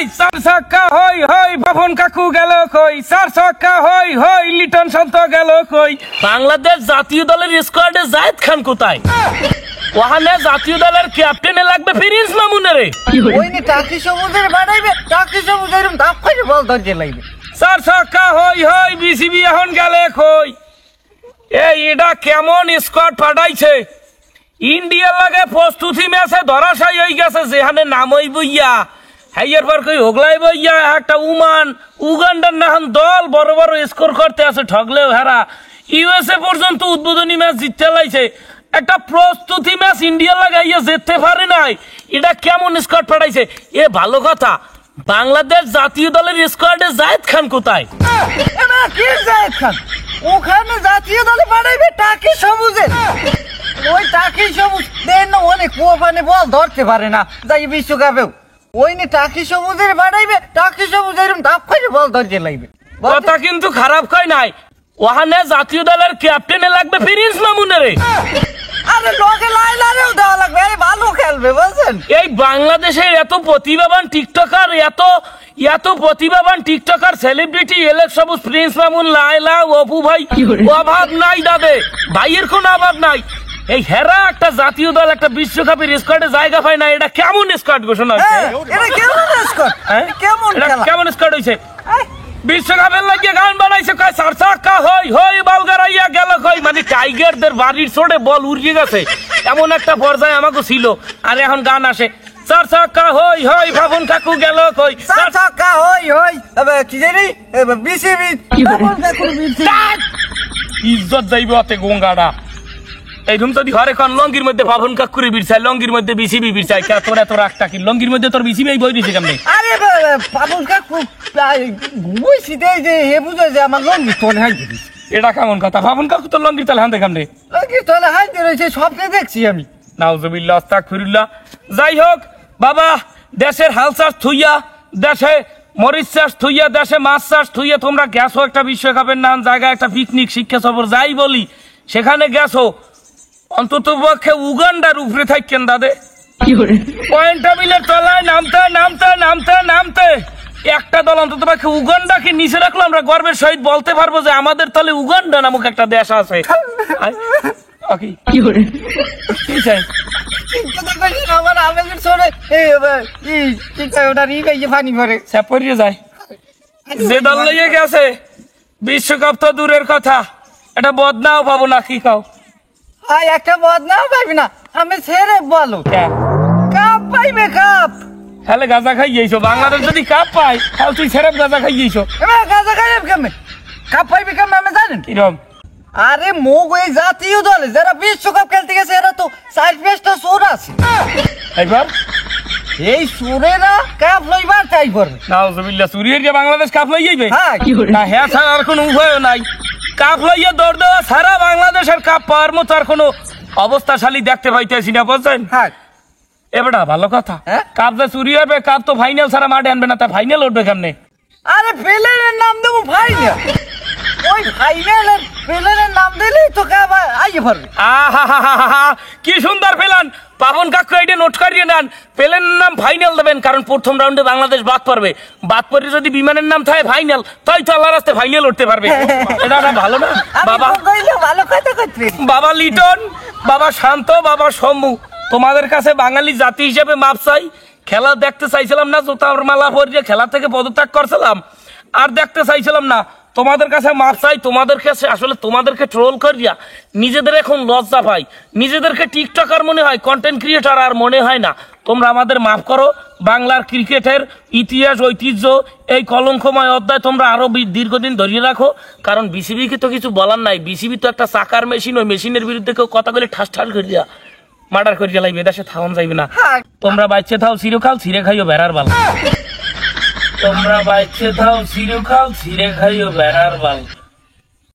এই চার ছক্কা হই হই বাপন কাকু গেল কই, চার ছক্কা হই হই লিটন সন্ত গেল কই। বাংলাদেশ জাতীয় দলের স্কোয়াডে জায়েদ খান কোথায়? ওখানে জাতীয় দলের ক্যাপ্টেনে লাগবে প্রিন্স মামুনের। ওই নি টাকি সবুজের বানাইবে, টাকি সবুজের ধাপ করে বল ধরতে লাগবে। চার ছক্কা হই হই বিসিবি এখন গেলে কই। এই এটা কেমন স্কোয়াড পাঠাইছে? ইন্ডিয়ার লাগে প্রস্তুতি ম্যাচে ধরাশায়ী হয়ে গেছে, যেখানে নামই বইয়া হাইয়ার পর কই হোগলাই বইয়া একটা উগান্ডার নাহান দল বড় বড় স্কোর করতে আছে, ঠগলেও হারা। ইউএসএ পর্যন্ত উদ্বোধনী ম্যাচ জিততে লাইছে, একটা প্রস্তুতি ম্যাচ ইন্ডিয়ার লাগাইয়া যেতে পারে নাই। এটা কেমন স্কোয়াড পাঠাইছে? এ ভালো কথা, বাংলাদেশ জাতীয় দলের স্কোয়াডে জায়েদ খান কোথায়? কি জায়েদ খান? ওখানে জাতীয় দলে বানাইবে টাকি সবুজের। ওই টাকি সবুজ দেন না অনেক ওখানে বল ধরতে পারে না, যাই বিশ্বকাপেও ওই নি টাকি সবুজের বানাইবে, টাকি সবুজ এরকম ধাপ করে বল ধরতে লাগবে। কথা কিন্তু খারাপ কয় নাই, ওখানে জাতীয় দলের ক্যাপ্টেনে লাগবে প্রিন্স মামুনের। আরে লোকে লাইলারেও দেওয়া লাগবে, আরে ভালো খেলবে বুঝছেন। এই বাংলাদেশের এত প্রতিভাবান টিকটকার, এত প্রতিভাবান টিকটকার সেলিব্রিটি এলেক সবুজ, প্রিন্স মামুন, লাইলা, অপু ভাই, অভাব নাই দাদে, ভাইয়ের কোনো অভাব নাই। এই হেরা একটা জাতীয় দল একটা বিশ্বকাপের স্কোয়াডে জায়গা পায় না, এটা কেমন স্কোয়াড ঘোষণা হয়েছে? এটা কেমন স্কোয়াড? কেমন খেলা? কেমন স্কোয়াড হয়েছে? বিশ্বকাপের লাগিয়ে গান বানাইছে, কয় চার ছক্কা হই হই বালগারাইয়া গেল কই। মানে টাইগারদের বাড়ির ছোটে বল উড়িয়ে গেছে, এমন একটা পর্যায়ে আমাকে ছিল। আর এখন গান আসে, চার ছক্কা হই হই বাপন কাকু গেল কই, চার ছক্কা হই হই কি জানি বিসিবি। ইজ্জত যাইবে অতে গঙ্গাটা। এইরকম যদি ঘরে কোন লঙ্গির মধ্যে বাপন কাকুরি বিরছায়, লঙ্গির মধ্যে বিসিবি বিরছায়, তোর এত রাগটা কি? লঙ্গির মধ্যে তোর বিসিবি বই দিছে কেমনে? আরে বাবুল কাকু ঘুমাইছি যে হে বুঝে যে আমার লঙ্গি তোলে হাই দিস। এটা কেমন কথা? বাপন কাকু তোর লঙ্গির তালে হান দেখাম রে, লঙ্গি তোলে হাই দিয়েছে, স্বপ্নে দেখছি আমি। নাউজুবিল্লাহ আস্তাগফিরুল্লাহ। যাই হোক বাবা, দেশের হাল চাষ থুইয়া, দেশে মরিচ চাষ থুইয়া, দেশে মাছ চাষ থুইয়া তোমরা গেছো একটা বিশ্বকাপের নাম জায়গায়, একটা পিকনিক শিক্ষা সফর যাই বলি, সেখানে গেছো অন্তত পক্ষে উগান্ডার উপরে থাকেন দাদে। পয়েন্ট টেবিলের তলায় নামতে নামতে নামতে নামতে একটা দল অন্তত পক্ষে উগান্ডাকে নিচে রাখলো, আমরা গর্বের সহিত বলতে পারবো যে আমাদের তলে উগান্ডা নামক একটা দেশ আছে। আমার আবেগের ছোড়ে পানি ভরে পড়িয়ে যায়। যে দল লইয়ে গেছে বিশ্বকাপ তো দূরের কথা, এটা বদনাও পাবো না, কি কাও? হাই একটা বদনাও পাইবি না, আমি ছেড়ে বলো কাপ পাইবে কাপ। তাহলে গাঁজা খাইয়েছো, বাংলাদেশ যদি কাপ পাই তাহলে তুই ছেড়ে গাঁজা খাইয়েছো। এবার গাঁজা খাইবে কেমনে? কাপ পাইবে কেমন আমি জানেন কিরম? আরে মোগ এই জাতীয় দলে যারা বিশ্বকাপ খেলতে গেছে এরা তো 4-5টা চোর আছে। এবার এই চোরেরা কাপ লইবার চাই করবে। নাউজুবিল্লাহ, চুরিয়ে গিয়ে বাংলাদেশ কাপ লই যাইবে? হ্যাঁ, না হ্যাঁ ছাড়া আর কোনো উপায় নাই। কাপ লইয়া দৌড় দেওয়া ছাড়া বাংলাদেশের কাপ পাওয়ার মতো আর কোনো অবস্থাশালী দেখতে পাইতেছি না, বুঝছেন? হ্যাঁ এবারটা ভালো কথা, কাপ যে চুরি হবে, কাপ তো ফাইনাল ছাড়া মাঠে আনবে না, তা ফাইনাল উঠবে কেমনে? আরে প্লেয়ারের নাম দেবো ফাইনাল, ওই ফাইনালের প্লেয়ারের নাম দিলেই তো কাপ আইয়ে পারবে। আহা কি সুন্দর প্ল্যান, পাবন কাকু এটা নোট করিয়ে নেন। প্লেনের নাম ফাইনাল দেবেন, কারণ প্রথম রাউন্ডে বাংলাদেশ বাদ পড়বে, বাদ পড়ে যদি বিমানের নাম থাকে ফাইনাল, তাই তো আল্লাহর রাস্তায় ফাইনাল উঠতে পারবে। এটা ভালো না বাবা? ভালো কথা কইতে বাবা লিটন, বাবা শান্ত, বাবা শম্ভু, তোমাদের কাছে বাঙালি জাতি হিসেবে মাপ চাই। খেলা দেখতে চাইছিলাম না, জোতার মালা পরিয়ে খেলা থেকে পদত্যাগ করছিলাম, আর দেখতে চাইছিলাম না। তোমাদের কাছে মাপ চাই, তোমাদের কাছে আসলে তোমাদেরকে ট্রোল করিয়া নিজেদের এখন লজ্জা পাই, নিজেদেরকে টিকটকার মনে হয়, কন্টেন্ট ক্রিয়েটার আর মনে হয় না। তোমরা আমাদের মাফ করো। বাংলার ক্রিকেটের ইতিহাস ঐতিহ্য এই কলঙ্কময় অধ্যায় তোমরা আরো দীর্ঘদিন ধরিয়ে রাখো, কারণ বিসিবিকে তো কিছু বলার নাই। বিসিবি তো একটা চাকার মেশিন, ওই মেশিনের বিরুদ্ধে কেউ কথা বলে ঠাস ঠাস করিয়া মার্ডার করিয়া লাগবে, দেশে থাউন যাইবে না। তোমরা বাইচে থাও চিরকাল, ছিঁড়ে খাইও বেড়ার বাল। তোমরা বাইচে থাও চিরকাল, ছিঁড়ে খাইও বেড়ার বাল।